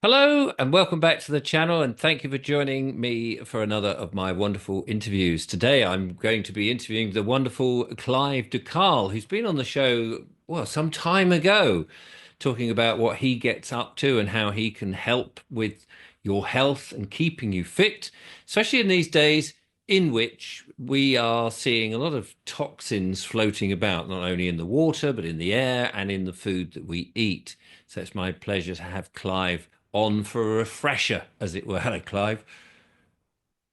Hello and welcome back to the channel, and thank you for joining me for another of my wonderful interviews. Today I'm going to be interviewing the wonderful Clive de Carle, who's been on the show, well, some time ago, talking about what he gets up to and how he can help with your health and keeping you fit, especially in these days in which we are seeing a lot of toxins floating about, not only in the water, but in the air and in the food that we eat. So it's my pleasure to have Clive on for a refresher, as it were. Hello, Clive.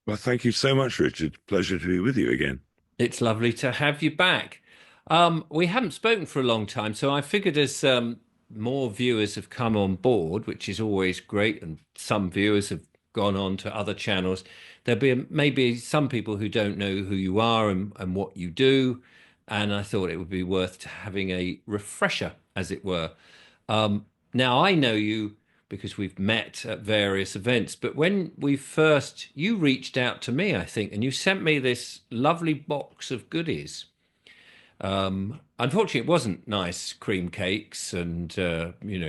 Well, thank you so much, Richard. Pleasure to be with you again. It's lovely to have you back. We haven't spoken for a long time, so I figured as more viewers have come on board, which is always great, and some viewers have gone on to other channels, there'll be maybe some people who don't know who you are and what you do, and I thought it would be worth having a refresher, as it were. Now I know you because we've met at various events, but when we first, you reached out to me, I think, and you sent me this lovely box of goodies. Unfortunately, it wasn't nice cream cakes and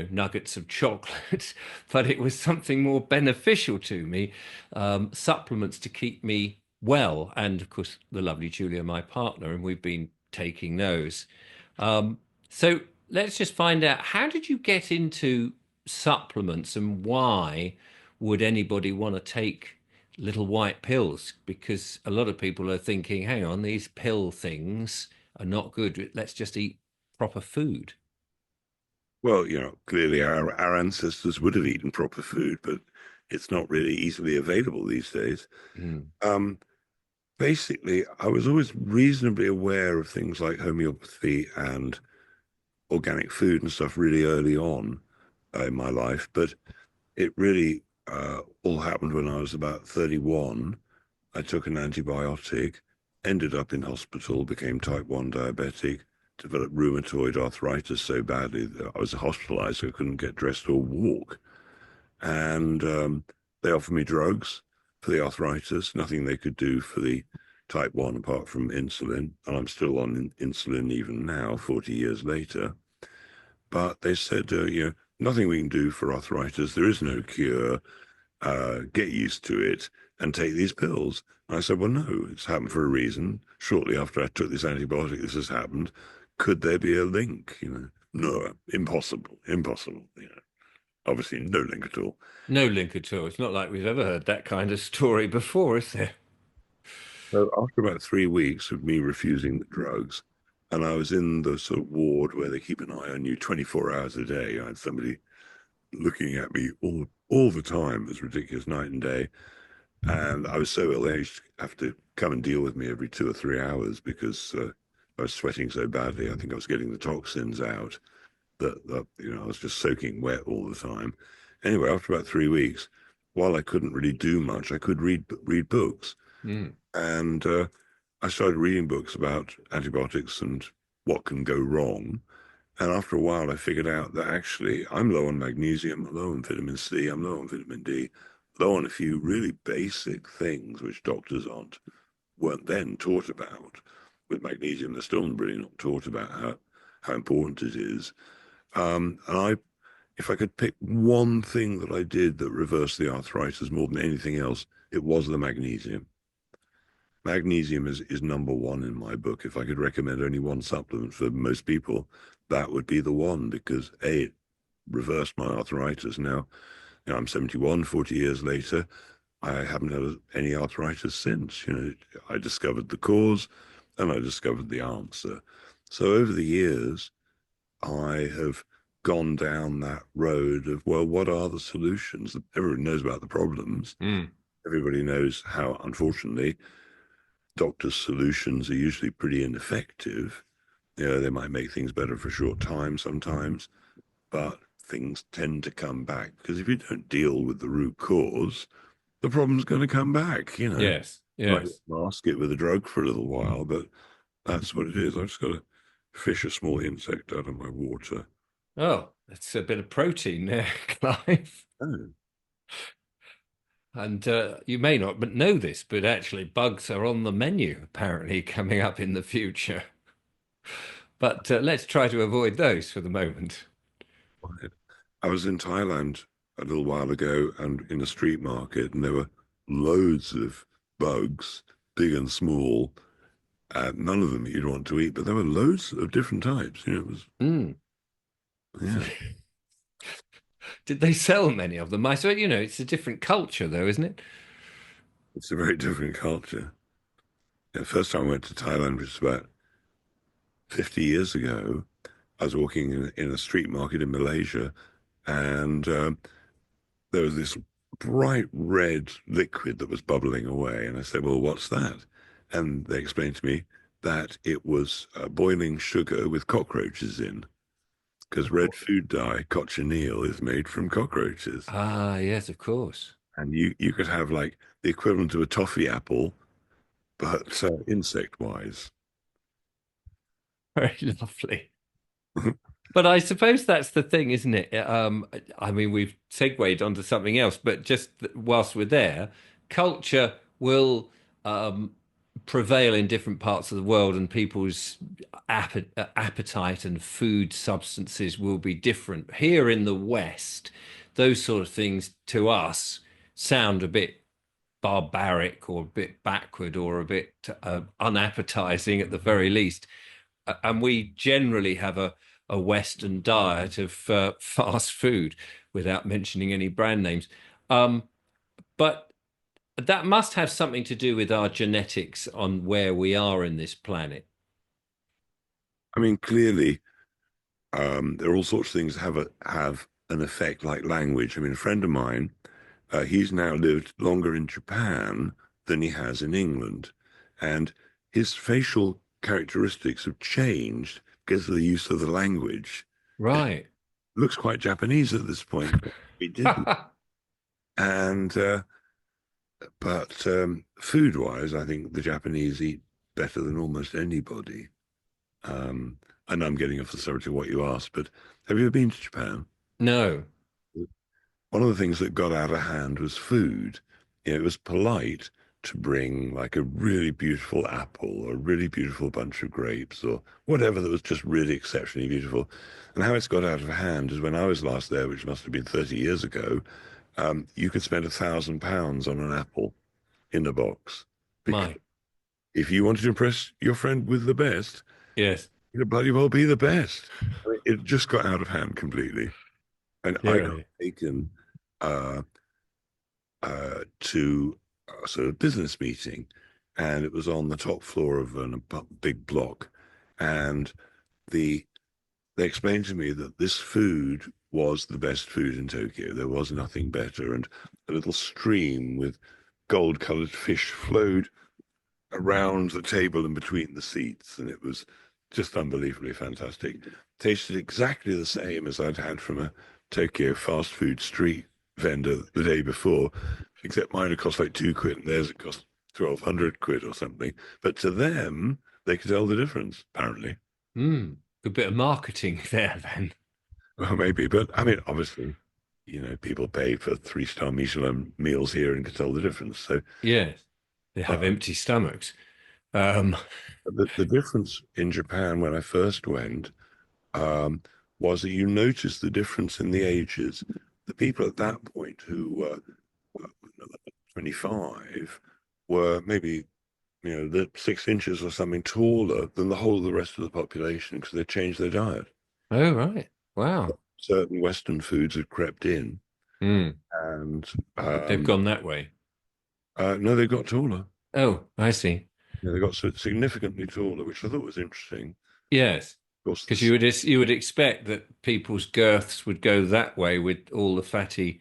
nuggets of chocolate, but it was something more beneficial to me, supplements to keep me well, and of course the lovely Julia, my partner, and we've been taking those. So let's just find out, how did you get into supplements and why would anybody want to take little white pills? Because a lot of people are thinking, hang on, these pill things are not good. Let's just eat proper food. Well, clearly our ancestors would have eaten proper food, but it's not really easily available these days. Mm. Um, Basically, I was always reasonably aware of things like homeopathy and organic food and stuff really early on in my life, but it really all happened when I was about 31. I took an antibiotic, ended up in hospital, became type 1 diabetic, developed rheumatoid arthritis so badly that I was hospitalized, so I couldn't get dressed or walk. And they offered me drugs for the arthritis, nothing they could do for the type 1 apart from insulin. And I'm still on insulin even now, 40 years later. But they said, nothing we can do for arthritis. There is no cure. Get used to it and take these pills. And I said, well, no, it's happened for a reason. Shortly after I took this antibiotic, this has happened. Could there be a link? No, impossible, impossible. Obviously no link at all. No link at all. It's not like we've ever heard that kind of story before, is there? So after about 3 weeks of me refusing the drugs, and I was in the sort of ward where they keep an eye on you 24 hours a day. I had somebody looking at me all the time. It was ridiculous, night and day. And I was so ill, they used to have to come and deal with me every 2 or 3 hours because I was sweating so badly. I think I was getting the toxins out that I was just soaking wet all the time. Anyway, after about 3 weeks, while I couldn't really do much, I could read books, Mm. and I started reading books about antibiotics and what can go wrong. And after a while, I figured out that actually I'm low on magnesium, I'm low on vitamin C, I'm low on vitamin D, low on a few really basic things which doctors weren't then taught about. With magnesium, they're still really not taught about how important it is. If I could pick one thing that I did that reversed the arthritis more than anything else, it was the magnesium. Magnesium is number one in my book. If I could recommend only one supplement for most people, that would be the one because A, it reversed my arthritis. Now, I'm 71, 40 years later. I haven't had any arthritis since. I discovered the cause and I discovered the answer. So over the years, I have gone down that road of, well, what are the solutions? Everyone knows about the problems. Mm. Everybody knows how, unfortunately, doctors' solutions are usually pretty ineffective. They might make things better for a short time sometimes, but things tend to come back because if you don't deal with the root cause, the problem's going to come back. Yes, Might yes. mask it with a drug for a little while, but that's what it is. I've just got to fish a small insect out of my water. Oh, that's a bit of protein there, Clive. Oh, And you may not but know this, but actually bugs are on the menu apparently coming up in the future. But let's try to avoid those for the moment. right. I was in Thailand a little while ago and in a street market, and there were loads of bugs, big and small. None of them you'd want to eat, but there were loads of different types. You know, it was Mm. yeah, Did they sell many of them? I said, it's a different culture, though, isn't it? it's a very different culture. The first time I went to Thailand, which was about 50 years ago, I was walking in a street market in Malaysia, and there was this bright red liquid that was bubbling away. And I said, "Well, what's that?" And they explained to me that it was boiling sugar with cockroaches in, because red food dye, cochineal, is made from cockroaches. Ah, yes, of course. And you could have like the equivalent of a toffee apple, but insect wise. Very lovely. But I suppose that's the thing, isn't it? I mean, we've segued onto something else, but just whilst we're there, culture will um, prevail in different parts of the world, and people's appetite and food substances will be different. Here in the West, those sort of things to us sound a bit barbaric or a bit backward or a bit unappetizing at the very least. And we generally have a Western diet of fast food without mentioning any brand names. Um, but that must have something to do with our genetics on where we are in this planet. I mean, clearly, there are all sorts of things that have an effect, like language. I mean, a friend of mine, he's now lived longer in Japan than he has in England, and his facial characteristics have changed because of the use of the language. It Right. looks quite Japanese at this point, but he didn't. And but food-wise, I think the Japanese eat better than almost anybody. Um, and I'm getting off the subject of what you asked, but have you ever been to Japan? No. One of the things that got out of hand was food. You know, it was polite to bring like a really beautiful apple or a really beautiful bunch of grapes or whatever that was just really exceptionally beautiful. And how it's got out of hand is when I was last there, which must have been 30 years ago, you could spend £1,000 on an apple in a box. Because My. if you wanted to impress your friend with the best, Yes. you'd bloody well be the best. I mean, it just got out of hand completely. And I got Really? taken uh, to a sort of business meeting, and it was on the top floor of a big block. And the they explained to me that this food was the best food in Tokyo. There was nothing better. And a little stream with gold-colored fish flowed around the table and between the seats, and it was just unbelievably fantastic. Tasted exactly the same as I'd had from a Tokyo fast food street vendor the day before, except mine had cost like £2, and theirs had cost 1,200 quid or something. But to them, they could tell the difference, apparently. Hmm. Good bit of marketing there then. Well, maybe, but I mean, obviously, people pay for three-star Michelin meals here and can tell the difference. So, Yes. They uh, have empty stomachs. Um, the difference in Japan when I first went um, was that you noticed the difference in the ages. The people at that point who were 25 were maybe, the 6 inches or something taller than the whole of the rest of the population because they changed their diet. oh, right. Wow. Certain Western foods had crept in, Hmm. and They've gone that way. no, they got taller. Oh, I see. Yeah, they got significantly taller, which I thought was interesting. Yes. Of course, Because you would expect that people's girths would go that way with all the fatty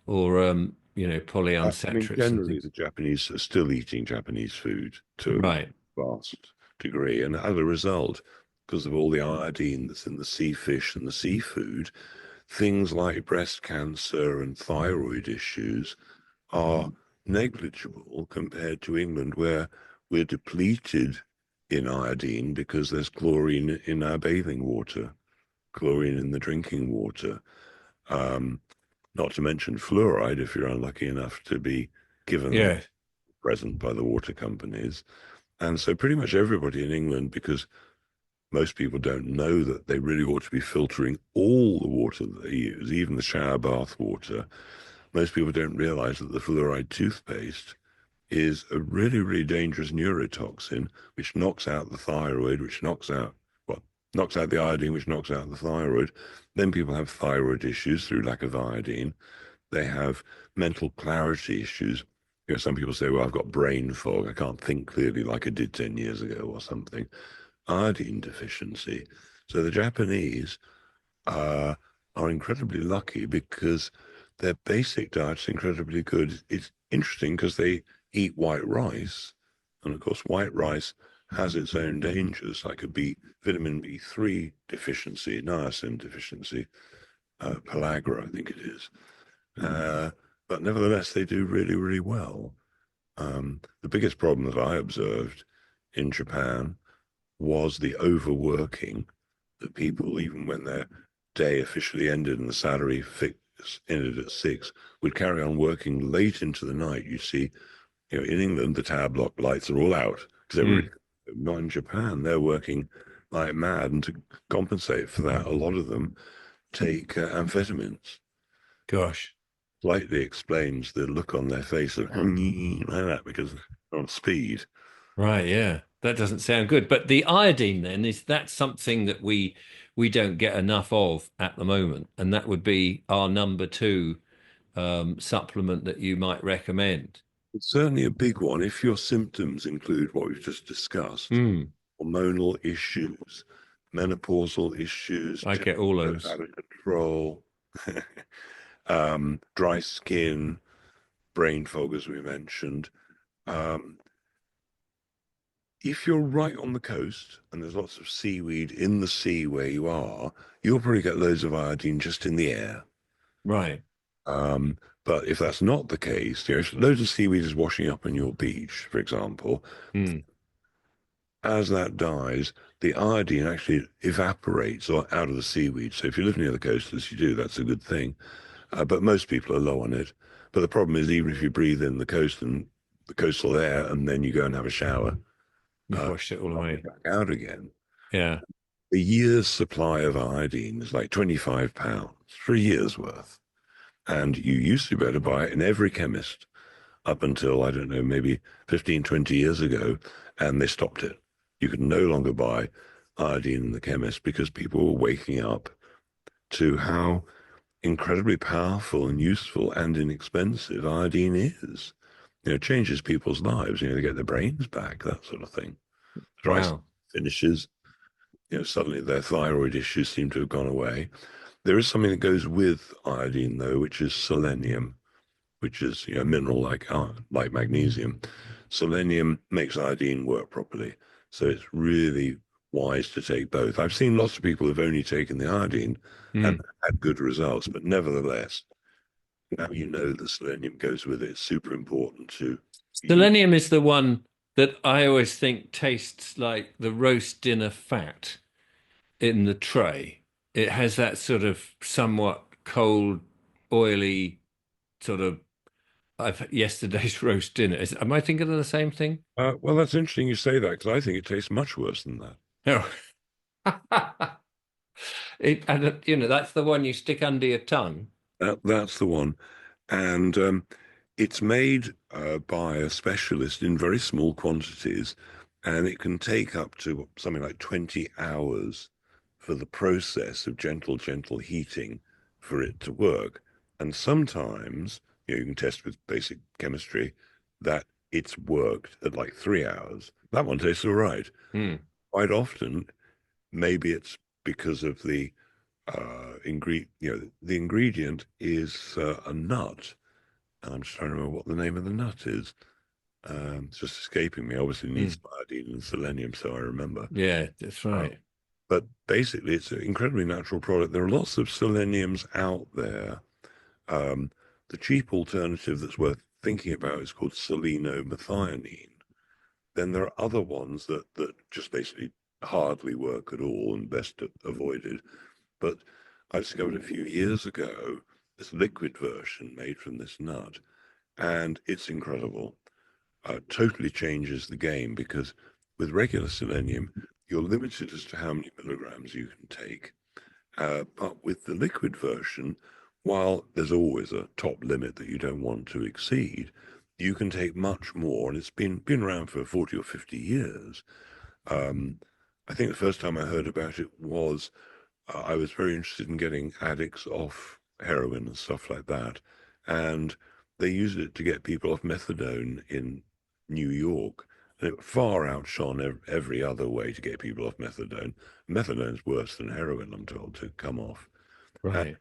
or I mean, polyunsaturates and generally, things. the Japanese are still eating Japanese food to Right. a vast degree. And as a result, because of all the iodine that's in the sea fish and the seafood, things like breast cancer and thyroid issues are negligible compared to England, where we're depleted in iodine because there's chlorine in our bathing water, chlorine in the drinking water. Um, Not to mention fluoride if you're unlucky enough to be given a Yes. present by the water companies. And so pretty much everybody in England, because most people don't know that they really ought to be filtering all the water that they use, even the shower bath water. Most people don't realize that the fluoride toothpaste is a really, really dangerous neurotoxin, which knocks out the thyroid, which knocks out the iodine, which knocks out the thyroid. Then people have thyroid issues through lack of iodine. They have mental clarity issues. Some people say, well, I've got brain fog. I can't think clearly like I did 10 years ago or something. Iodine deficiency. So the Japanese uh, are incredibly lucky because their basic diet's incredibly good. It's interesting because they eat white rice, and of course, white rice has its own dangers, like vitamin B3 deficiency, niacin deficiency, pellagra, I think it is. Uh, but nevertheless, they do really, really well. The biggest problem that I observed in Japan was the overworking that people, even when their day officially ended and the salary ended at 6, would carry on working late into the night. You see, in England, the tab block lights are all out because everybody, Mm. not in Japan, they're working like mad. And to compensate for that, a lot of them take amphetamines. Gosh. Slightly explains the look on their face of like that because they're on speed. Right, yeah. That doesn't sound good. But the iodine then, is that something that we don't get enough of at the moment? And that would be our number two supplement that you might recommend. It's certainly a big one if your symptoms include what we've just discussed: Mm. hormonal issues, menopausal issues, I get all temperature those. out of control, dry skin, brain fog, as we mentioned. Um, if you're right on the coast and there's lots of seaweed in the sea where you are, you'll probably get loads of iodine just in the air. Right. Um, but if that's not the case, if loads of seaweed is washing up on your beach, for example, Mm. as that dies, the iodine actually evaporates or out of the seaweed. So if you live near the coast, as you do, that's a good thing. But most people are low on it. But the problem is, even if you breathe in the coastal air, and then you go and have a shower, You've washed it all knock it away. back out again. Yeah. A year's supply of iodine is like £25 for a year's worth. And you used to be able to buy it in every chemist up until, I don't know, maybe 15, 20 years ago, and they stopped it. You could no longer buy iodine in the chemist because people were waking up to how incredibly powerful and useful and inexpensive iodine is. It changes people's lives. They get their brains back, that sort of thing. Dry Wow. finishes, suddenly their thyroid issues seem to have gone away. There is something that goes with iodine, though, which is selenium, which is a mineral like magnesium. Selenium makes iodine work properly, so it's really wise to take both. I've seen lots of people who've only taken the iodine and Mm. had good results, but nevertheless, now you know the selenium goes with it. It's super important to use. Selenium is the one that I always think tastes like the roast dinner fat in the tray. It has that sort of somewhat cold, oily sort of I've yesterday's roast dinner. Am I thinking of the same thing? Well, that's interesting you say that because I think it tastes much worse than that. No. And that's the one you stick under your tongue. That's the one. And it's made by a specialist in very small quantities, and it can take up to something like 20 hours for the process of gentle, gentle heating for it to work. And sometimes, you can test with basic chemistry that it's worked at like 3 hours. That one tastes all right. Hmm. Quite often, maybe it's because of the the ingredient is a nut. I'm just trying to remember what the name of the nut is. It's just escaping me. Obviously, it needs Hmm. iodine and selenium, so I remember. Yeah, that's Uh, right. but basically, it's an incredibly natural product. There are lots of seleniums out there. Um, the cheap alternative that's worth thinking about is called selenomethionine. Then there are other ones that just basically hardly work at all and best avoided. But I discovered a few years ago this liquid version made from this nut, and it's incredible. Totally changes the game because with regular selenium, you're limited as to how many milligrams you can take. But with the liquid version, while there's always a top limit that you don't want to exceed, you can take much more, and it's been around for 40 or 50 years. Um, I think the first time I heard about it was I was very interested in getting addicts off heroin and stuff like that, and they used it to get people off methadone in New York. And it far outshone every other way to get people off methadone. Methadone's worse than heroin, I'm told, to come off. And Right.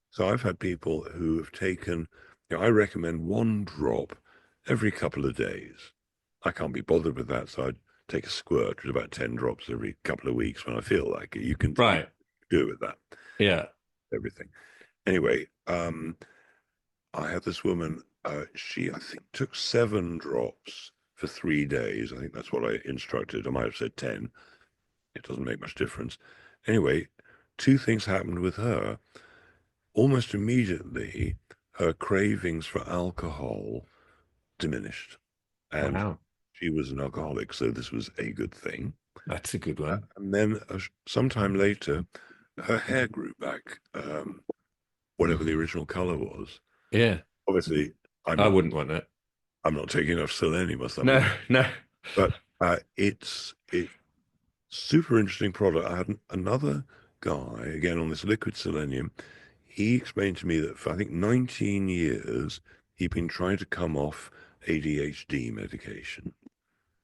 so I've had people who have taken, I recommend one drop every couple of days. I can't be bothered with that, so I'd take a squirt with about 10 drops every couple of weeks when I feel like it. You Right. do it with that, Yeah. everything. Anyway, I had this woman, she, I think, took 7 drops for 3 days. I think that's what I instructed. I might have said 10. It doesn't make much difference. Anyway, two things happened with her. Almost immediately, her cravings for alcohol diminished, and Wow. she was an alcoholic, so this was a good thing. That's a good one. And then sometime later, her hair grew back, whatever the original color was. Yeah. Obviously, I I'm wouldn't want that. I'm not taking enough selenium or something, No, no. but it's super interesting product. I had another guy again on this liquid selenium. He explained to me that for I think 19 years he'd been trying to come off ADHD medication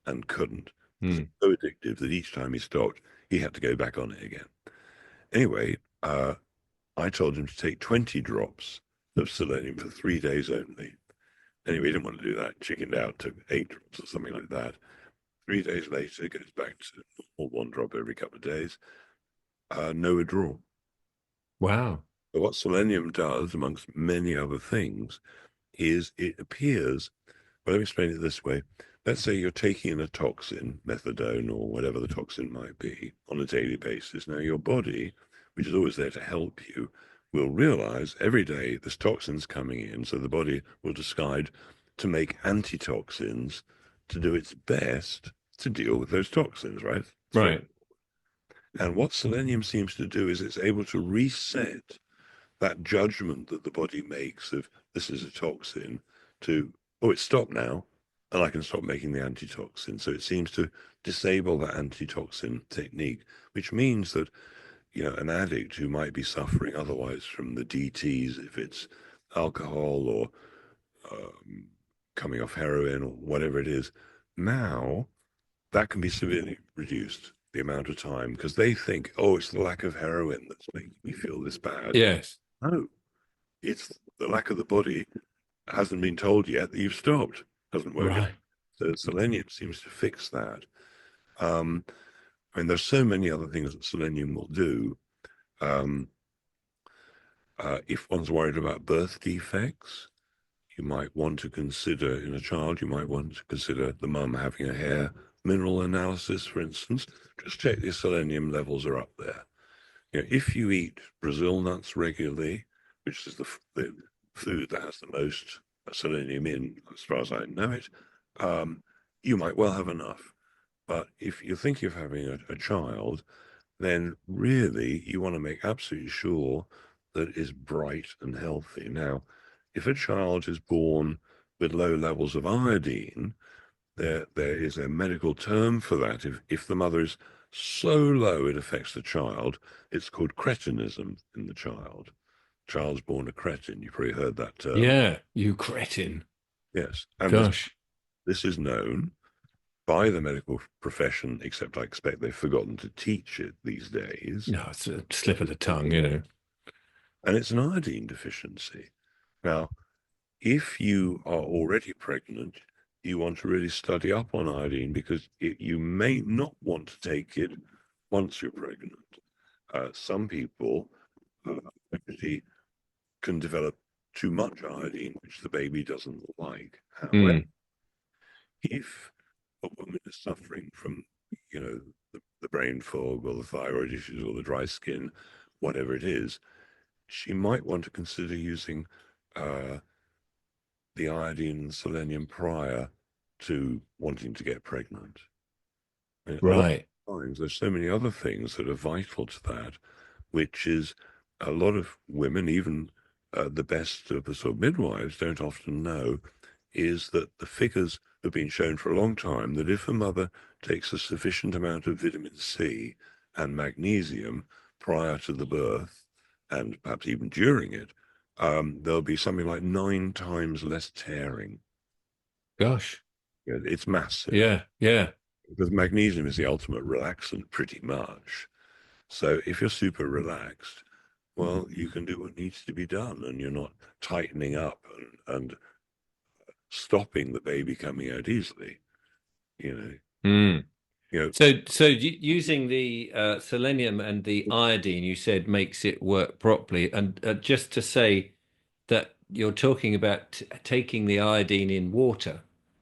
and couldn't because Hmm. it's so addictive that each time he stopped, he had to go back on it again. Anyway, I told him to take 20 drops of selenium for 3 days only. Anyway, he didn't want to do that. Chickened out, took 8 drops or something like that. 3 days later, goes back to normal, one drop every couple of days. No withdrawal. Wow. But what selenium does, amongst many other things, is it appears, well, let me explain it this way. Let's say you're taking in a toxin, methadone or whatever the toxin might be, on a daily basis. Now, your body, which is always there to help you, will realize every day this toxin's coming in. So the body will decide to make antitoxins to do its best to deal with those toxins, right? Straight. Right. And what selenium seems to do is it's able to reset that judgment that the body makes of this is a toxin to, oh, it's stopped now, and I can stop making the antitoxin. So it seems to disable that antitoxin technique, which means that, an addict who might be suffering otherwise from the DTs, if it's alcohol or um, coming off heroin or whatever it is, now that can be severely reduced the amount of time because they think, oh, it's the lack of heroin that's making me feel this bad. Yes. No, it's the lack of the body hasn't been told yet that you've stopped. Hasn't woken. Right. So selenium seems to fix that. Um, I mean, there's so many other things that selenium will do. Um, if one's worried about birth defects, you might want to consider in a child, you might want to consider the mum having a hair mineral analysis, for instance. Just check the selenium levels are up there. If you eat Brazil nuts regularly, which is the food that has the most selenium in, as far as I know it, um, you might well have enough. But if you're thinking of having a child, then really you want to make absolutely sure that it is bright and healthy. Now, if a child is born with low levels of iodine, there is a medical term for that. If the mother is so low it affects the child, it's called cretinism in the child. Child's born a cretin. You've probably heard that term. Yeah. You cretin. Yes. And Gosh. this is known by the medical profession, except I expect they've forgotten to teach it these days. No, it's a slip of the tongue. And it's an iodine deficiency. Now, if you are already pregnant, you want to really study up on iodine because you may not want to take it once you're pregnant. Some people actually can develop too much iodine, which the baby doesn't like. However, Mm. if a woman is suffering from, the brain fog or the thyroid issues or the dry skin, whatever it is, she might want to consider using uh, the iodine and selenium prior to wanting to get pregnant. A lot Right. of times, there's so many other things that are vital to that, which is a lot of women, even the best of the sort of midwives, don't often know is that the figures have been shown for a long time that if a mother takes a sufficient amount of vitamin C and magnesium prior to the birth, and perhaps even during it, there'll be something like 9 times less tearing. Gosh. It's massive Yeah. Yeah. because magnesium is the ultimate relaxant, pretty much. So if you're super relaxed, well, you can do what needs to be done, and you're not tightening up and stopping the baby coming out easily. You know, Mm. you know, So using the selenium and the iodine, you said makes it work properly. And just to say that you're talking about taking the iodine in water,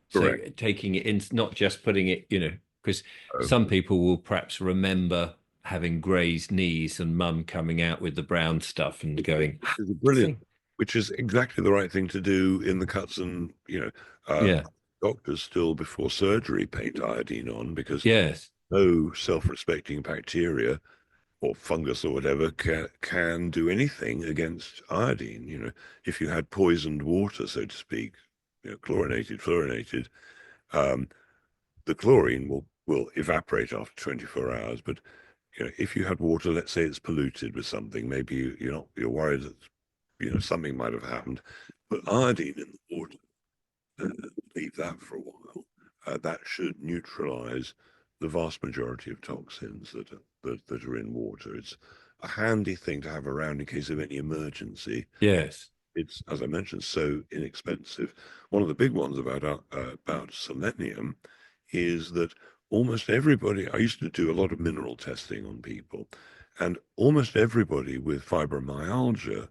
so correct. taking it in, not just putting it, because some people will perhaps remember having grazed knees and mum coming out with the brown stuff and going, Which is a "Ah, brilliant, thing." which is exactly the right thing to do in the cuts, and Yeah. doctors still before surgery paint iodine on because Yes. no self-respecting bacteria or fungus or whatever can do anything against iodine. If you had poisoned water, so to speak, chlorinated, fluorinated, um, the chlorine will evaporate after 24 hours. But if you had water, let's say it's polluted with something, maybe you're worried that something might have happened. But iodine in the water, leave that for a while. That should neutralize the vast majority of toxins that are in water. It's a handy thing to have around in case of any emergency. Yes. It's, as I mentioned, so inexpensive. One of the big ones about selenium is that almost everybody, I used to do a lot of mineral testing on people, and almost everybody with fibromyalgia,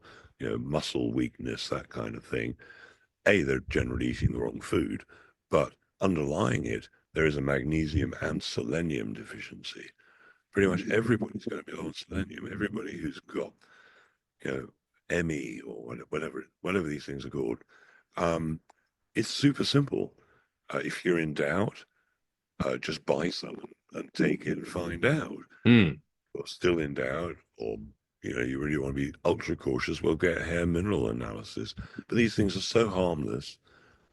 muscle weakness, that kind of thing, they're generally eating the wrong food, but underlying it, there is a magnesium and selenium deficiency. Pretty much everybody's going to be low on selenium. Everybody who's got, you ME or whatever these things are called. Um, it's super simple. If you're in doubt, just buy some and take it and find out. Mm. Or still in doubt, or you really want to be ultra cautious, well, get a hair mineral analysis. But these things are so harmless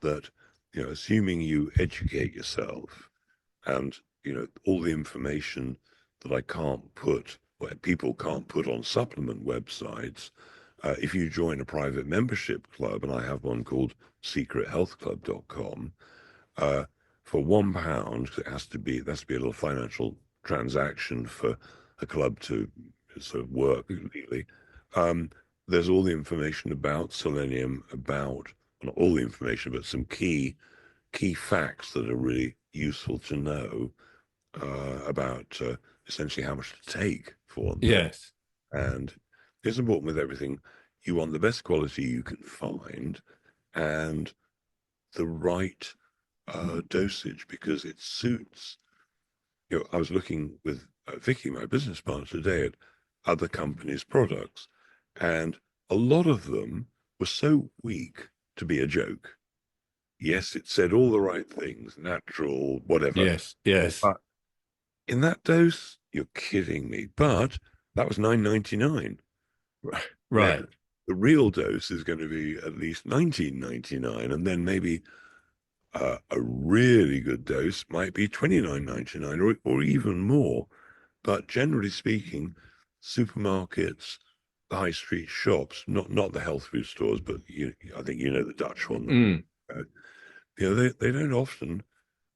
that, assuming you educate yourself and, all the information that I can't put, where people can't put on supplement websites, if you join a private membership club, and I have one called secrethealthclub.com, uh, for £1, 'cause it has to be a little financial transaction for a club to sort of work legally. Um, there's all the information about selenium, about not all the information, but some key facts that are really useful to know about essentially how much to take for one thing. Yes. And it's important with everything. You want the best quality you can find and the right dosage because it suits. I was looking with Vicky, my business partner, today at other companies' products, and a lot of them were so weak to be a joke. Yes, it said all the right things, natural, whatever. Yes. Yes. But in that dose, you're kidding me. But that was 9.99. Now, Right. the real dose is going to be at least 19.99, and then maybe a really good dose might be 29.99 or even more. But generally speaking, supermarkets, the high street shops, not the health food stores, but I think the Dutch one. Mm. Uh, they don't often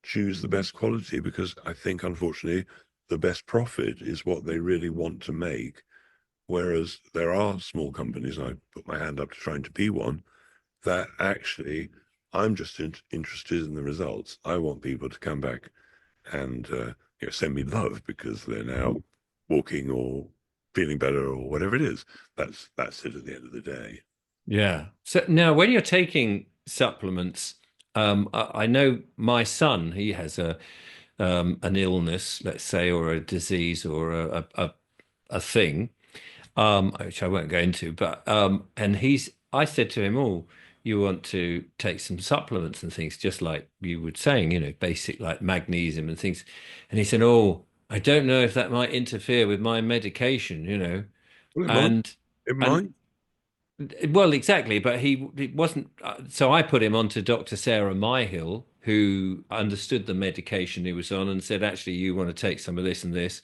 choose the best quality because I think, unfortunately, the best profit is what they really want to make. Whereas there are small companies, I put my hand up to trying to be one, that actually I'm just interested in the results. I want people to come back and send me love because they're now walking or feeling better or whatever it is. That's it at the end of the day. Yeah. So now, when you're taking supplements, I know my son, he has an illness, let's say, or a disease or a thing, which I won't go into, but and I said to him, "Oh, you want to take some supplements and things, just like you were saying, basic like magnesium and things. And he said, "Oh, I don't know if that might interfere with my medication." Well, it might. And It and might. well, exactly, but he wasn't. So I put him on to Dr. Sarah Myhill, who understood the medication he was on, and said, "Actually, you want to take some of this and this."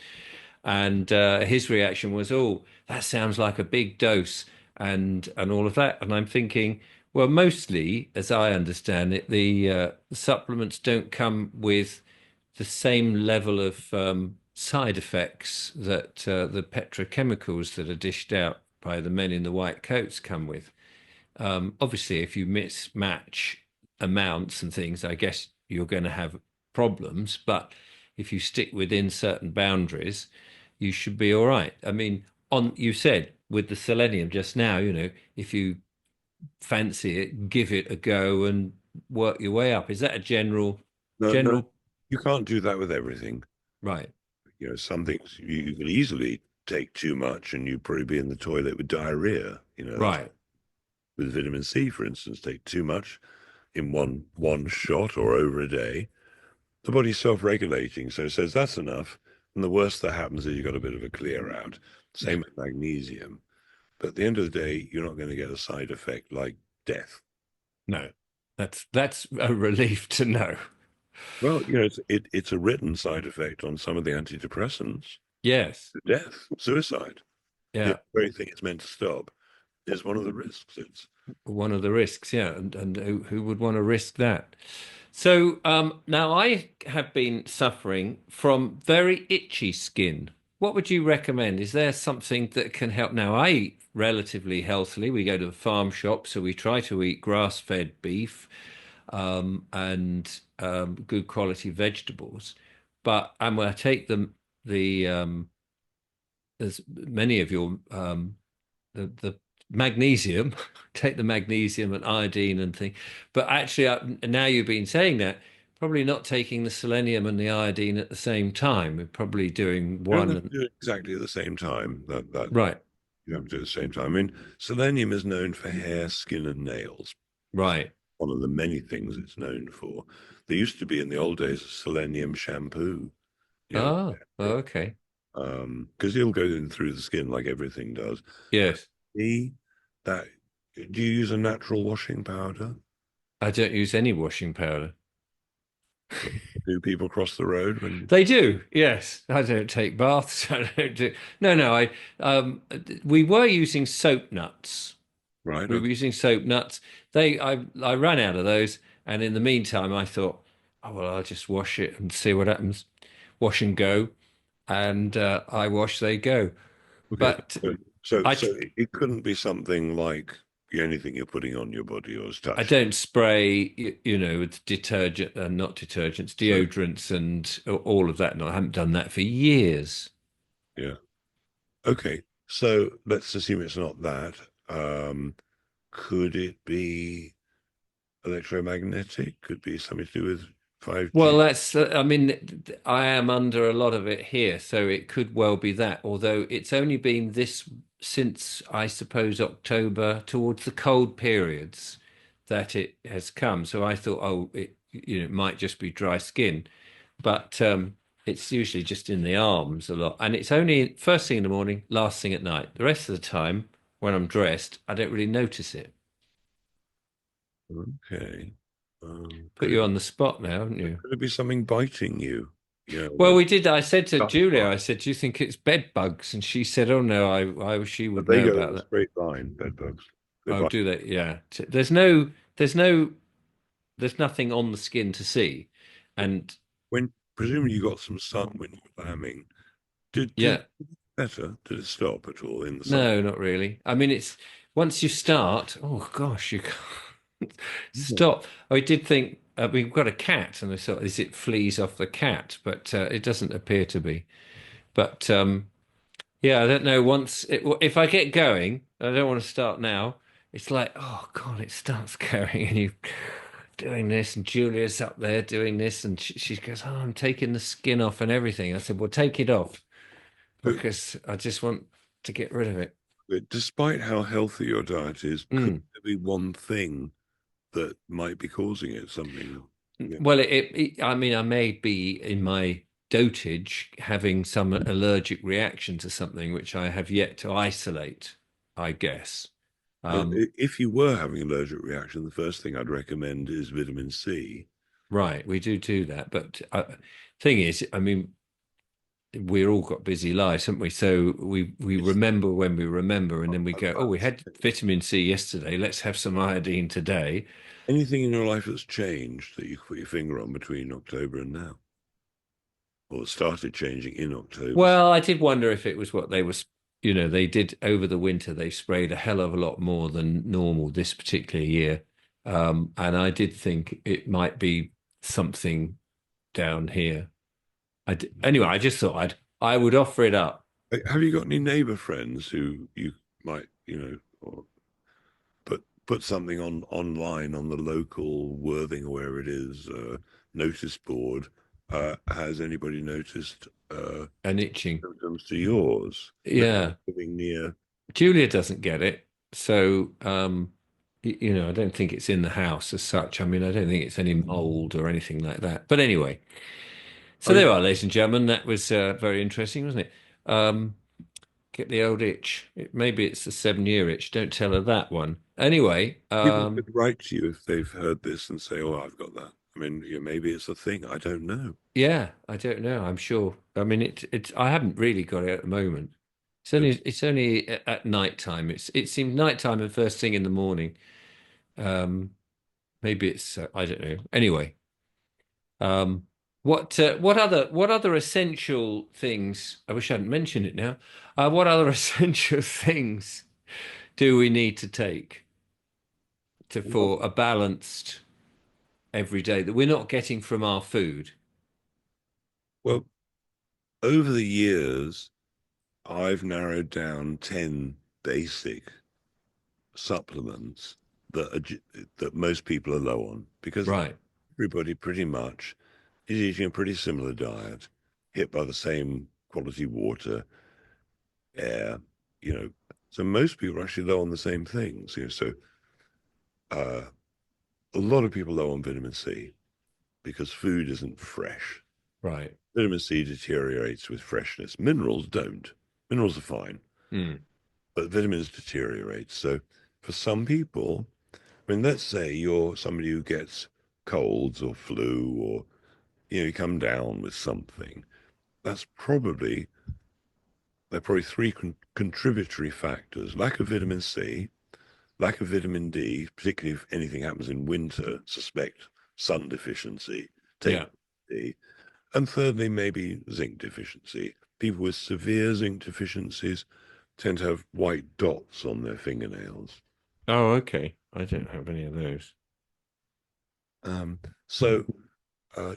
And his reaction was, "Oh, that sounds like a big dose," and all of that. And I'm thinking, well, mostly, as I understand it, the supplements don't come with the same level of side effects that the petrochemicals that are dished out by the men in the white coats come with. Obviously, if you mismatch amounts and things, I guess you're going to have problems. But if you stick within certain boundaries, you should be all right. I mean, on you said with the selenium just now, if you fancy it, give it a go and work your way up. Is that a No, no, general, you can't do that with everything. right? Some things you could easily take too much and you'd probably be in the toilet with diarrhea. That's Right. with vitamin C, for instance, take too much in one shot or over a day. The body's self-regulating, so it says that's enough. And the worst that happens is you've got a bit of a clear out. Yeah. Same with magnesium. But at the end of the day, you're not going to get a side effect like death. No. That's a relief to know. Well, it's a written side effect on some of the antidepressants. Yes. Death, suicide. The Yeah. very thing it's meant to stop is one of the risks. It's One of the risks, yeah, and who would want to risk that? So now I have been suffering from very itchy skin. What would you recommend? Is there something that can help? Now I eat relatively healthily. We go to the farm shop, so we try to eat grass-fed beef and good quality vegetables. But and when I take the as many of your the magnesium, take the magnesium and iodine and thing. But actually, now you've been saying that, probably not taking the selenium and the iodine at the same time. We're probably doing you don't one have to and do it exactly at the same time. That right, you have to do it at the same time. I mean, selenium is known for hair, skin, and nails. right. One of the many things it's known for. There used to be in the old days a selenium shampoo, you know, Oh, okay. because it'll go in through the skin like everything does. Yes. The that Do you use a natural washing powder? I don't use any washing powder. Do people cross the road when They do, yes. I don't take baths. I don't do. No, no. We were using soap nuts. right? We were Okay. using soap nuts. I ran out of those, and in the meantime, I thought, oh well, I'll just wash it and see what happens. Wash and go, and I wash, they go. Okay. But So I so it couldn't be something like anything you're putting on your body or is I touched. don't spray, with detergent and not detergents, So deodorants, and all of that. No, I haven't done that for years. yeah. Okay. So let's assume it's not that. Um, could it be electromagnetic? Could be something to do with Well, 5G? that's, I mean, I am under a lot of it here, so it could well be that, although it's only been this since, I suppose, October, towards the cold periods, that it has come. So I thought, oh, it might just be dry skin, but it's usually just in the arms a lot. And it's only first thing in the morning, last thing at night. The rest of the time, when I'm dressed, I don't really notice it. Okay. Put you on the spot now, haven't you? Could it be something biting you? Well, The we did. I said to tough Julia, part. I said, "Do you think it's bed bugs?" And she said, "Oh no, she But would they know go in about a that." straight line, bed bugs. They Oh, bite. do they? Yeah. There's nothing on the skin to see, and When presumably you got some sun when you were lambing, did yeah, better? Did it stop at all in the sun? no, not really. I mean, it's once you start. Oh gosh, you can't Yeah. stop. I did think we've got a cat, and I thought, is it fleas off the cat? But it doesn't appear to be. But yeah, I don't know. If I get going, I don't want to start now. It's like, oh God, it starts going, and you doing this, and Julia's up there doing this, and she goes, "Oh, I'm taking the skin off and everything." I said, "Well, take it off But, because I just want to get rid of it." but despite how healthy your diet is, could Mm. there be one thing that might be causing it, something. Yeah. Well, I mean, I may be in my dotage having some allergic reaction to something which I have yet to isolate, I guess. Well, Um, if you were having an allergic reaction, the first thing I'd recommend is vitamin C. right, we do that, but thing is, I mean, we're all got busy lives, haven't we? So we It's remember when we remember, and then we I was go, oh, about we to had say, vitamin C yesterday. Let's have some iodine today. anything in your life that's changed that you put your finger on between October and now, or started changing in October. Well, I did wonder if it was what they was, they did over the winter. They sprayed a hell of a lot more than normal this particular year, and I did think it might be something down here. Anyway, I just thought I would offer it up. Have you got any neighbor friends who you might, or put something on online on the local Worthing or where it is notice board? Has anybody noticed An itching. symptoms to yours? Maybe Yeah. living near. Julia doesn't get it, so I don't think it's in the house as such. I mean, I don't think it's any mold or anything like that. But anyway, I so mean, there are, ladies and gentlemen. That was very interesting, wasn't it? Get the old itch. Maybe it's the 7-year itch. Don't tell her that one. Anyway, people could write to you if they've heard this and say, "Oh, I've got that." I mean, maybe it's a thing. I don't know. yeah, I don't know. I'm sure. I mean, it's. I haven't really got it at the moment. It's only at night time. It seems nighttime and first thing in the morning. Um, Maybe it's I don't know. Anyway, um, what other essential things? I wish I hadn't mentioned it now. What other essential things do we need to take Well, for a balanced everyday that we're not getting from our food? well, over the years, I've narrowed down 10 basic supplements that most people are low on because Right. everybody pretty much is eating a pretty similar diet, hit by the same quality water, air, you know. So most people are actually low on the same things, So uh, a lot of people low on vitamin C because food isn't fresh. Right. Vitamin C deteriorates with freshness. Minerals don't. Minerals are fine, Mm. but vitamins deteriorate. So for some people, I mean, let's say you're somebody who gets colds or flu or, you come down with something. That's probably, there are probably three contributory factors: lack of vitamin C, lack of vitamin D, particularly if anything happens in winter, suspect sun deficiency, take Yeah. D. And thirdly, maybe zinc deficiency. People with severe zinc deficiencies tend to have white dots on their fingernails. Oh, okay. I don't have any of those. Um, so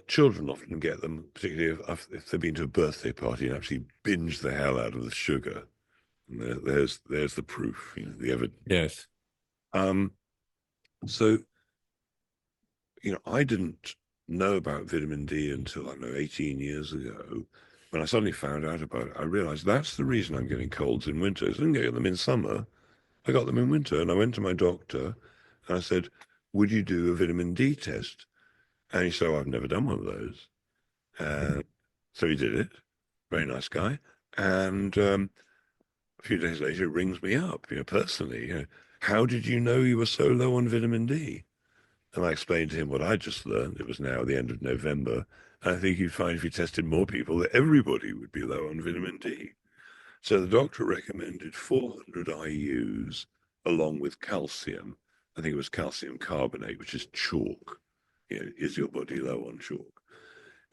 children often get them, particularly if they've been to a birthday party and actually binge the hell out of the sugar. And there's the proof, the evidence. Yes. Um, so I didn't know about vitamin D until I don't know 18 years ago. When I suddenly found out about it, I realized that's the reason I'm getting colds in winter. I didn't get them in summer. I got them in winter, and I went to my doctor and I said, "Would you do a vitamin D test?" And he said, "Oh, I've never done one of those." So he did it. Very nice guy. And a few days later, he rings me up, personally. How did you know you were so low on vitamin D? And I explained to him what I just learned. It was now the end of November. And I think you'd find if you tested more people that everybody would be low on vitamin D. So the doctor recommended 400 IUs along with calcium. I think it was calcium carbonate, which is chalk. Is your body low on chalk?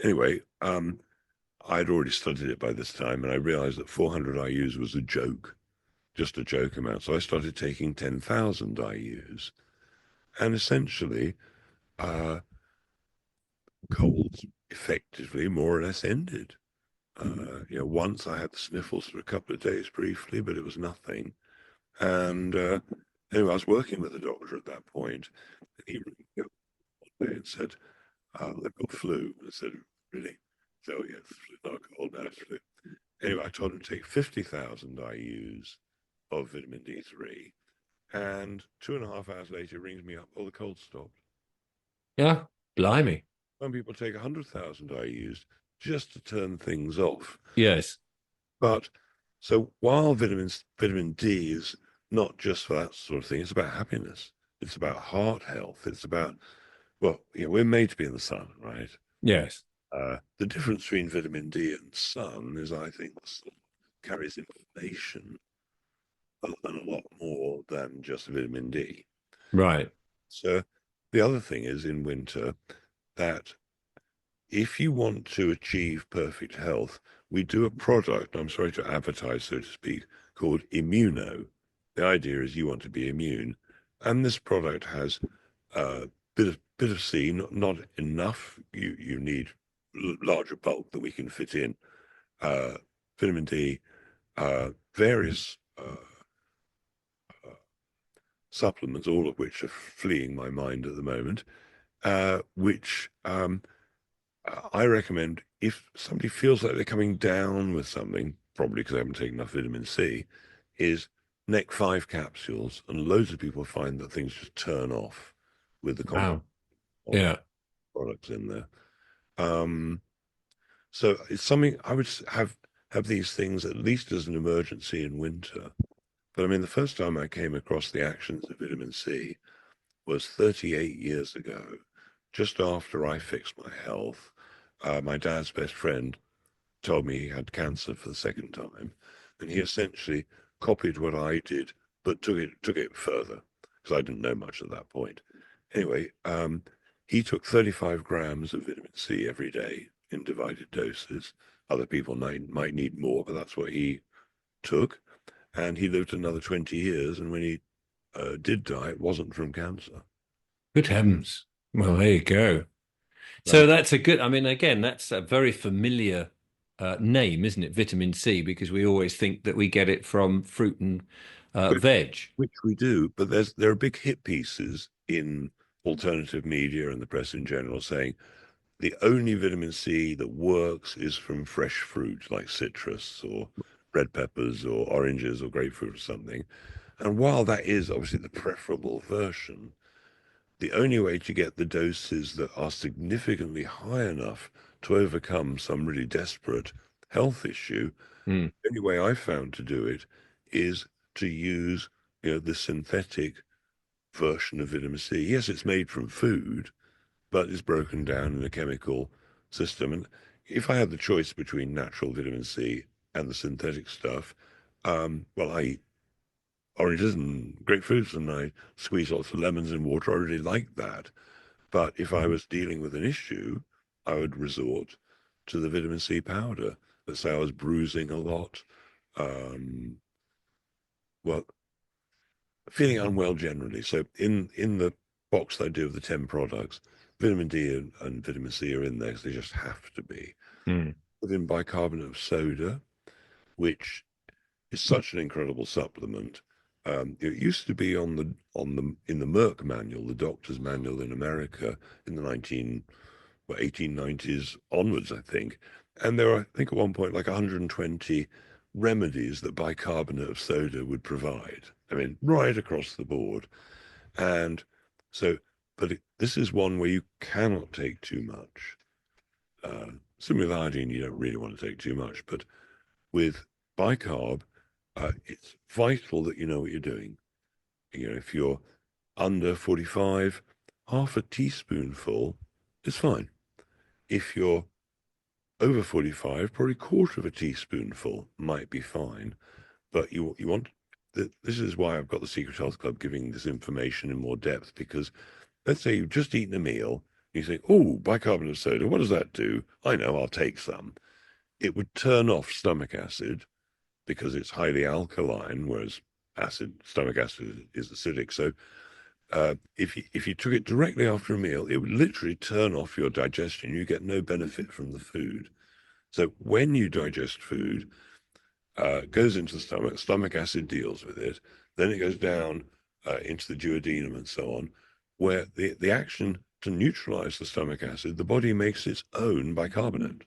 Anyway, I'd already studied it by this time, and I realized that 400 IUs was a joke, just a joke amount. So I started taking 10,000 IUs, and essentially, uh, colds effectively more or less ended. Once I had the sniffles for a couple of days briefly, but it was nothing. And anyway, I was working with a doctor at that point, and he rang me up one day and said, "They've got flu." I said, "Really?" So yeah, flu, not cold, no, flu. Anyway, I told him to take 50,000 IUs of vitamin D3 And 2.5 hours later, it rings me up. Oh, the cold stopped. Yeah. Blimey. Some people take 100,000 IUs just to turn things off. Yes. But so while vitamin D is not just for that sort of thing, it's about happiness. It's about heart health. It's about, well, we're made to be in the sun, right? Yes. The difference between vitamin D and sun is, I think, the sun carries information and a lot more than just vitamin D. Right. So the other thing is in winter that if you want to achieve perfect health, we do a product, I'm sorry to advertise, so to speak, called Immuno. The idea is you want to be immune. And this product has a bit of C, not enough. You need larger bulk that we can fit in. Uh, Vitamin D, various supplements, all of which are fleeing my mind at the moment, which I recommend if somebody feels like they're coming down with something, probably because they haven't taken enough vitamin C, is neck 5 capsules. And loads of people find that things just turn off with the combination Wow. of Yeah. products in there. Um, so it's something I would have these things at least as an emergency in winter. But I mean, the first time I came across the actions of vitamin C was 38 years ago, just after I fixed my health. My dad's best friend told me he had cancer for the second time, and he essentially copied what I did, but took it further because I didn't know much at that point. Anyway, he took 35 grams of vitamin C every day in divided doses. Other people might need more, but that's what he took. And he lived another 20 years. And when he did die, it wasn't from cancer. Good heavens. Well, there you go. So That, that's a good, I mean, again, that's a very familiar name, isn't it? Vitamin C, because we always think that we get it from fruit and which, veg. which we do, but there are big hit pieces in alternative media and the press in general saying the only vitamin C that works is from fresh fruit like citrus or red peppers or oranges or grapefruit or something. And while that is obviously the preferable version, the only way to get the doses that are significantly high enough to overcome some really desperate health issue, Mm. the only way I found to do it is to use, the synthetic version of vitamin C. Yes, it's made from food, but it's broken down in a chemical system. And if I had the choice between natural vitamin C and the synthetic stuff, well, I eat oranges and grapefruits and I squeeze lots of lemons in water. I really like that. But if I was dealing with an issue, I would resort to the vitamin C powder. Let's say I was bruising a lot, um, well, feeling unwell generally. So in the box that I do of the 10 products, vitamin D and vitamin C are in there because they just have to be. Mm. Put in bicarbonate of soda, which is such an incredible supplement. It used to be in the Merck manual, the doctor's manual in America in the 1890s onwards, I think. And there were, I think, at one point like 120 remedies that bicarbonate of soda would provide. I mean, right across the board. And so, but this is one where you cannot take too much. Similar with iodine, you don't really want to take too much, but with bicarb, it's vital that you know what you're doing. If you're under 45, half a teaspoonful is fine. If you're over 45, probably a quarter of a teaspoonful might be fine. But you want this is why I've got the Secret Health Club giving this information in more depth because let's say you've just eaten a meal, you think, oh, bicarbonate of soda, what does that do? I know, I'll take some. It would turn off stomach acid because it's highly alkaline, whereas stomach acid is acidic. So if you took it directly after a meal, it would literally turn off your digestion. You get no benefit from the food. So when you digest food, it goes into the stomach. Stomach acid deals with it. Then it goes down into the duodenum and so on, where the action to neutralize the stomach acid, the body makes its own bicarbonate.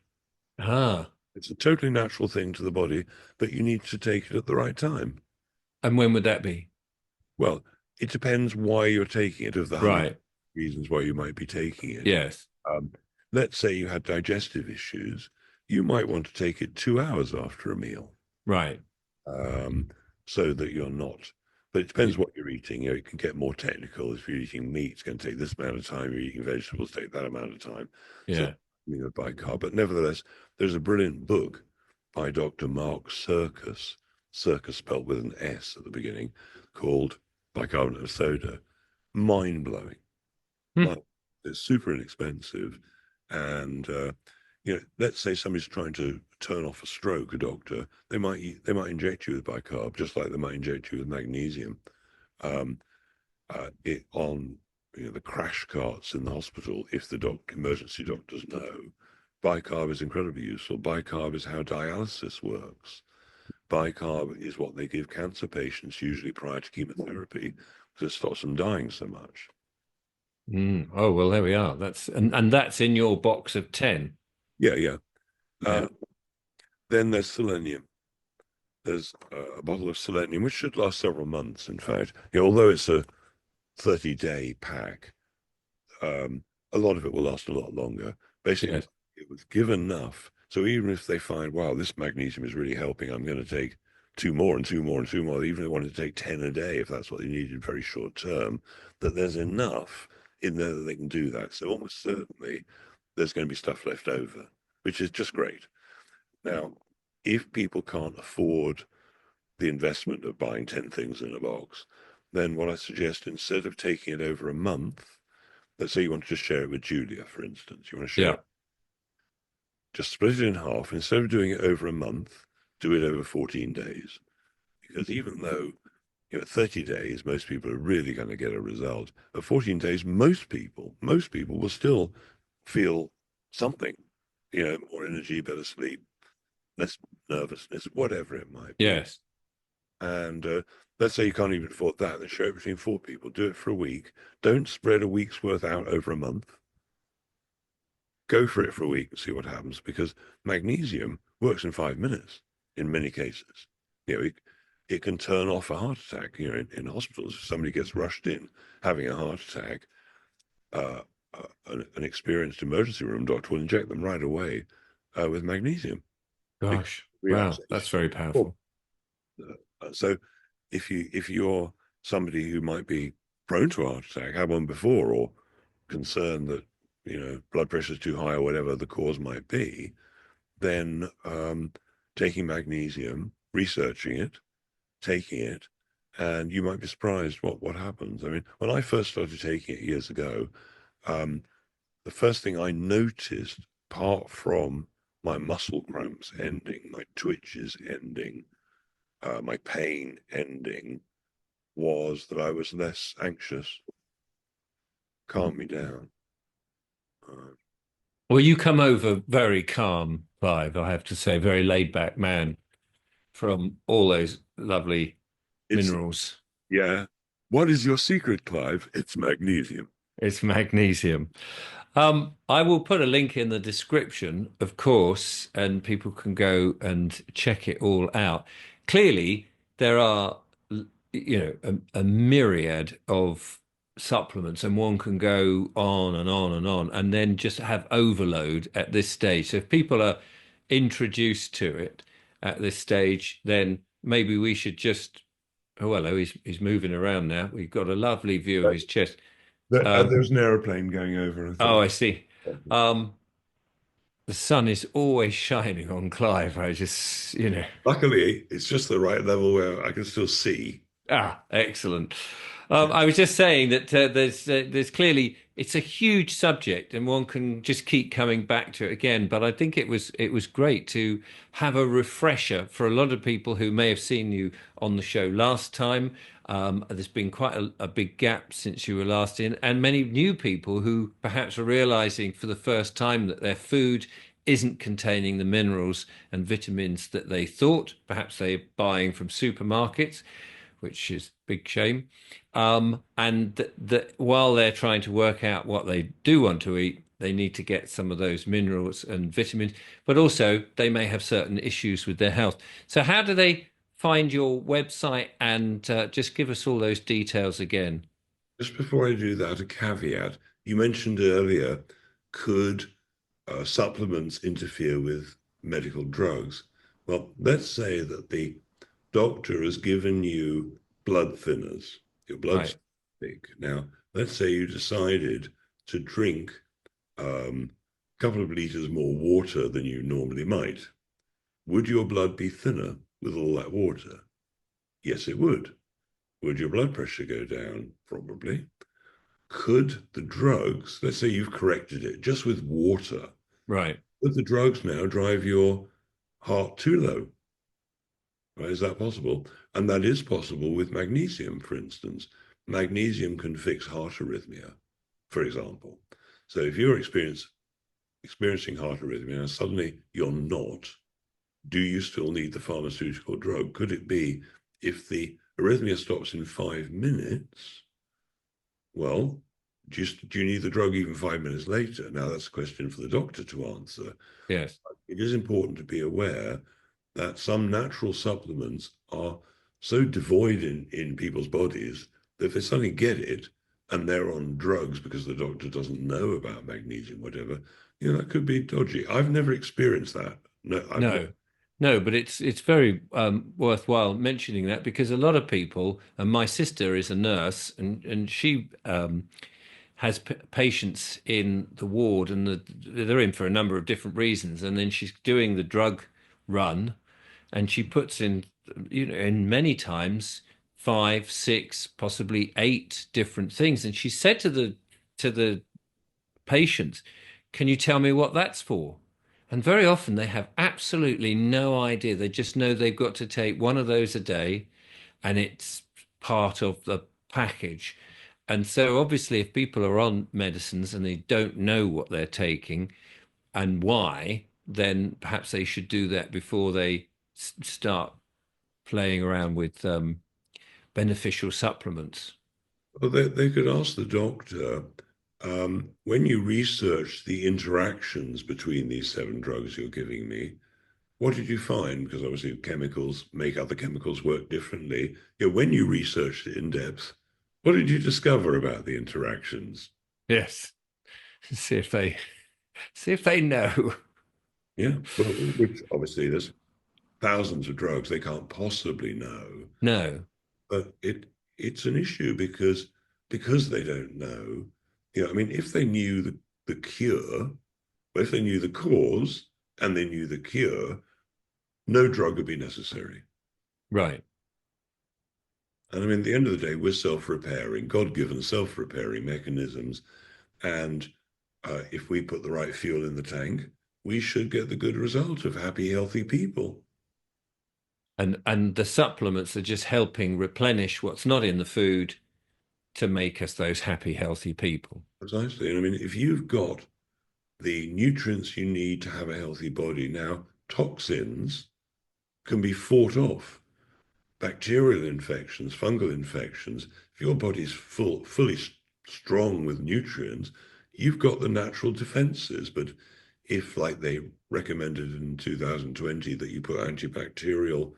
Ah, It's a totally natural thing to the body, but you need to take it at the right time. and when would that be? Well, it depends why you're taking it, of the hundred Right. reasons why you might be taking it. Yes. Um, let's say you had digestive issues, you might want to take it 2 hours after a meal, Right. um, so that you're not. But it depends what you're eating. You know, it can get more technical. If you're eating meat, it's going to take this amount of time. You're eating vegetables, take that amount of time. So, Yeah. bicarb. But nevertheless, there's a brilliant book by Dr. Mark Circus, Circus spelled with an S at the beginning, called Bicarbonate of Soda. Mind blowing. Hmm. Like, it's super inexpensive, and let's say somebody's trying to turn off a stroke, a doctor, they might inject you with bicarb, just like they might inject you with magnesium. Um, it on the crash carts in the hospital, if the emergency doctors know, bicarb is incredibly useful. Bicarb is how dialysis works. Bicarb is what they give cancer patients usually prior to chemotherapy because it stops them dying so much. Mm. Oh, well, there we are. And that's in your box of 10. Yeah, yeah. Yeah. Uh, then there's selenium. There's a bottle of selenium, which should last several months, in fact. Although it's a 30-day pack, um, a lot of it will last a lot longer. Basically, Yes. it was given enough. So even if they find, wow, this magnesium is really helping, I'm going to take two more and two more and two more, even if they wanted to take 10 a day, if that's what they needed very short term, that there's enough in there that they can do that. So almost certainly there's going to be stuff left over, which is just great. Now, if people can't afford the investment of buying 10 things in a box, then what I suggest, instead of taking it over a month, let's say you want to just share it with Julia, for instance, you want to share Yeah. it, just split it in half. Instead of doing it over a month, do it over 14 days. Because even though, 30 days, most people are really going to get a result. At 14 days, most people will still feel something, more energy, better sleep, less nervousness, whatever it might be. Yes. And let's say you can't even afford that, then share it between four people. Do it for a week. Don't spread a week's worth out over a month. Go for it for a week and see what happens, because magnesium works in 5 minutes in many cases. It can turn off a heart attack. In hospitals, if somebody gets rushed in having a heart attack, an experienced emergency room doctor will inject them right away with magnesium because Gosh. Wow. That's relaxation. very Oh, powerful. so if you're somebody who might be prone to a heart attack, had one before, or concerned that blood pressure is too high or whatever the cause might be, then taking magnesium, researching it, taking it, and you might be surprised what happens. I mean, when I first started taking it years ago, um, the first thing I noticed, apart from my muscle cramps ending, my twitches ending, my pain ending, was that I was less anxious, calmed me down. Uh, Well, you come over very calm, Clive, I have to say, very laid back man from all those lovely it's, minerals. yeah. What is your secret, Clive? It's magnesium. It's magnesium. I will put a link in the description, of course, and people can go and check it all out. Clearly, there are, a myriad of supplements, and one can go on and on and on, and then just have overload at this stage. So if people are introduced to it at this stage, then maybe we should just. Oh, hello, he's moving around now. We've got a lovely view of his chest. Um, There's an aeroplane going over, I oh, think. I see. Um, the sun is always shining on Clive. I just, Luckily, it's just the right level where I can still see. excellent. I was just saying that there's clearly it's a huge subject, and one can just keep coming back to it again. But I think it was great to have a refresher for a lot of people who may have seen you on the show last time. There's been quite a big gap since you were last in, and many new people who perhaps are realizing for the first time that their food isn't containing the minerals and vitamins that they thought. Perhaps they're buying from supermarkets, which is a big shame. And that while they're trying to work out what they do want to eat, they need to get some of those minerals and vitamins, but also they may have certain issues with their health. So, how do they find your website and just give us all those details again? Just before I do that, a caveat. You mentioned earlier, could supplements interfere with medical drugs? Well, let's say that the doctor has given you blood thinners. Your blood's Right. thick. Now, let's say you decided to drink a couple of liters more water than you normally might. Would your blood be thinner with all that water? Yes, it would. Would your blood pressure go down? Probably. Could the drugs, let's say you've corrected it just with water, Right. could the drugs now drive your heart too low? Right? Is that possible? And that is possible with magnesium, for instance. Magnesium can fix heart arrhythmia, for example. So if you're experiencing heart arrhythmia and suddenly you're not, do you still need the pharmaceutical drug? Could it be if the arrhythmia stops in 5 minutes? Well, do you need the drug even 5 minutes later? Now, that's a question for the doctor to answer. Yes. It is important to be aware that some natural supplements are so devoid in people's bodies that if they suddenly get it and they're on drugs because the doctor doesn't know about magnesium, whatever, that could be dodgy. I've never experienced that. No, I've not. No, no, but it's very worthwhile mentioning that because a lot of people, and my sister is a nurse, and she has patients in the ward, and they're in for a number of different reasons, and then she's doing the drug run, and she puts in, in many times five, six, possibly eight different things, and she said to the patients, can you tell me what that's for? And very often they have absolutely no idea. They just know they've got to take one of those a day and it's part of the package. And so obviously if people are on medicines and they don't know what they're taking and why, then perhaps they should do that before they start playing around with beneficial supplements. Well, they could ask the doctor, when you researched the interactions between these seven drugs you're giving me, what did you find? Because obviously chemicals make other chemicals work differently. Yeah, when you researched it in depth, what did you discover about the interactions? Yes. See if they know. Yeah, well, which obviously there's thousands of drugs they can't possibly know, No. but it's an issue because they don't know. I mean, if they knew the cure, if they knew the cause and they knew the cure, no drug would be necessary. Right. And I mean, at the end of the day, we're self-repairing, God-given self-repairing mechanisms. And if we put the right fuel in the tank, we should get the good result of happy, healthy people. And the supplements are just helping replenish what's not in the food to make us those happy, healthy people. Precisely. And I mean, if you've got the nutrients you need to have a healthy body, now toxins can be fought off. Bacterial infections, fungal infections, if your body's fully strong with nutrients, you've got the natural defenses. But if, like they recommended in 2020, that you put antibacterial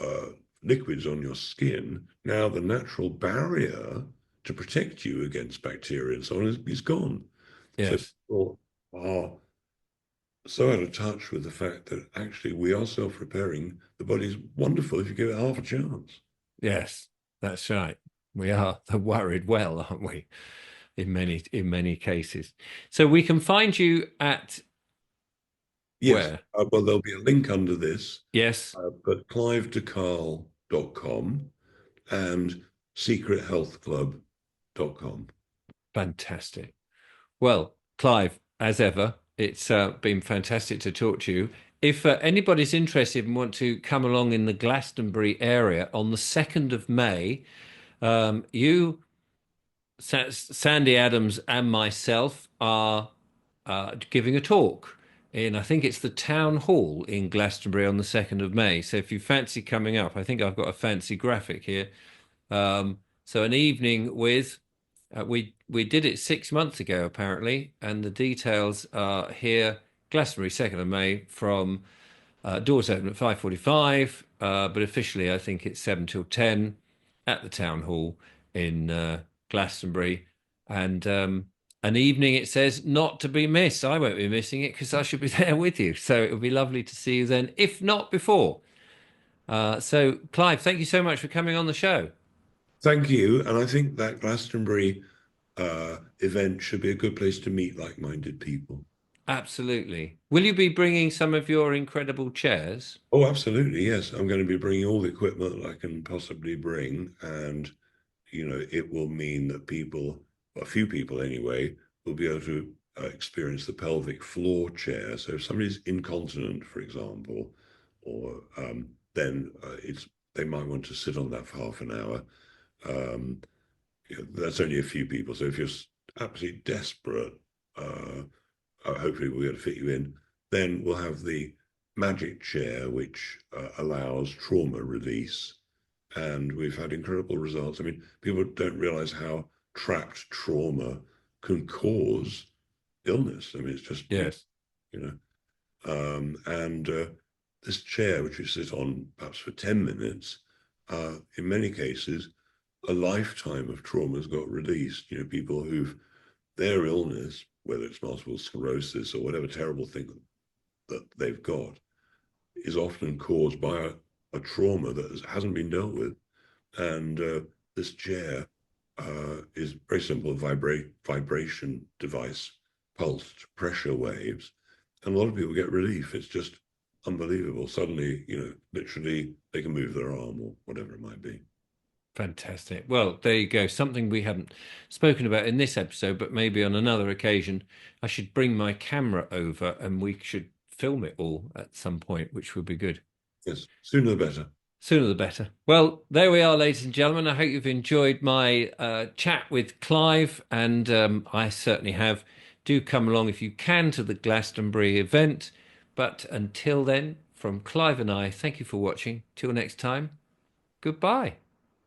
uh, liquids on your skin, now the natural barrier to protect you against bacteria and so on is gone. So Yes. people are so out of touch with the fact that actually we are self-repairing. The body's wonderful if you give it half a chance. Yes. That's right. We are the worried well, aren't we? In many cases. So we can find you at Yes, where? well, there'll be a link under this, Yes. but clivedecarle.com and secrethealthclub.com. Fantastic. Well, Clive, as ever, it's been fantastic to talk to you. If anybody's interested and want to come along in the Glastonbury area on the 2nd of May, you, Sandy Adams, and myself are giving a talk in, I think it's the Town Hall in Glastonbury on the 2nd of May. So if you fancy coming up, I think I've got a fancy graphic here. So an evening with we did it 6 months ago apparently, and the details are here. Glastonbury 2nd of May from Doors open at 5:45, but officially I think it's 7 till 10 at the town hall in Glastonbury. And an evening it says not to be missed. I won't be missing it because I should be there with you. So it would be lovely to see you then, if not before. So, Clive, thank you so much for coming on the show. Thank you. And I think that Glastonbury event should be a good place to meet like-minded people. Absolutely. Will you be bringing some of your incredible chairs? Oh, absolutely. Yes. I'm going to be bringing all the equipment that I can possibly bring. And, it will mean that people, a few people anyway, will be able to experience the pelvic floor chair. So if somebody's incontinent, for example, or then they might want to sit on that for half an hour. Um, that's only a few people. So if you're absolutely desperate, uh, hopefully we'll be able to fit you in. Then we'll have the magic chair, which allows trauma release. And we've had incredible results. I mean, people don't realize how trapped trauma can cause illness. I mean, it's just, Yes. you know, and this chair, which you sit on perhaps for 10 minutes, in many cases, a lifetime of trauma has got released. People who've their illness, whether it's multiple sclerosis or whatever terrible thing that they've got, is often caused by a trauma that hasn't been dealt with. And this chair is very simple vibration device, pulsed pressure waves. And a lot of people get relief. It's just unbelievable. Suddenly, literally they can move their arm or whatever it might be. Fantastic. Well, there you go. Something we haven't spoken about in this episode, but maybe on another occasion. I should bring my camera over and we should film it all at some point, which would be good. Yes, sooner the better. Sooner the better. Well, there we are, ladies and gentlemen. I hope you've enjoyed my chat with Clive, and I certainly have. Do come along if you can to the Glastonbury event. But until then, from Clive and I, thank you for watching. Till next time, goodbye.